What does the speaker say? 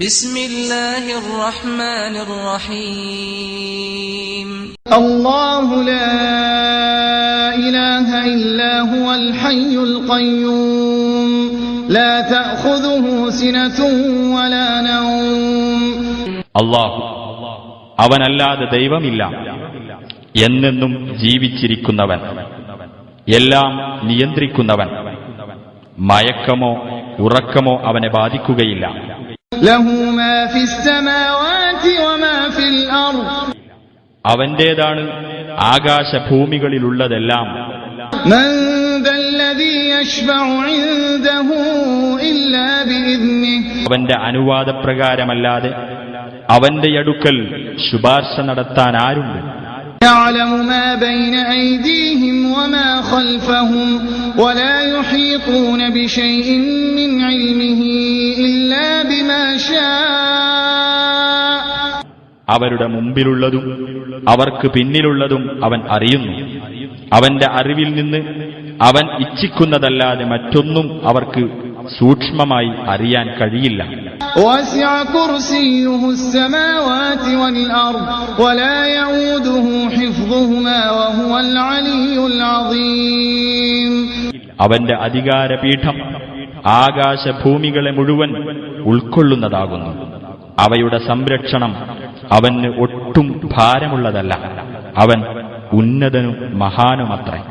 بسم الله الرحمن الرحيم الله لا إله إلا هو الحي القيوم لا تأخذه سنة ولا نوم അല്ലാഹു അവനല്ലാതെ ദൈവമില്ല, എന്നെന്നും ജീവിച്ചിരിക്കുന്നവൻ, എല്ലാം നിയന്ത്രിക്കുന്നവൻ. മയക്കമോ ഉറക്കമോ അവനെ ബാധിക്കുകയില്ല. അവന്റേതാണ് ആകാശഭൂമികളിലുള്ളതെല്ലാം. അവന്റെ അനുവാദപ്രകാരമല്ലാതെ അവന്റെ അടുക്കൽ ശുപാർശ നടത്താൻ ആരുണ്ട്? يعلم ما بين أيديهم وما خلفهم ولا يحيطون بشيء من علمه إلا بما شاء. അവരുടെ മുമ്പിലുള്ളതും അവർക്ക് പിന്നിലുള്ളതും അവൻ അറിയുന്നു. അവന്റെ അറിവിൽ നിന്ന് അവൻ ഇച്ഛിക്കുന്നതല്ലാതെ മറ്റൊന്നും അവർക്ക് സൂക്ഷ്മമായി അറിയാൻ കഴിയില്ല. وسع كرسيه السماوات والأرض ولا يؤوده حفظهما وهو العلي العظيم. അവന്റെ അധികാരപീഠം ആകാശഭൂമികളെ മുഴുവൻ ഉൾക്കൊള്ളുന്നതാകുന്നു. അവയുടെ സംരക്ഷണം അവന് ഒട്ടും ഭാരമുള്ളതല്ല. അവൻ ഉന്നതനും മഹാനുമത്രേ.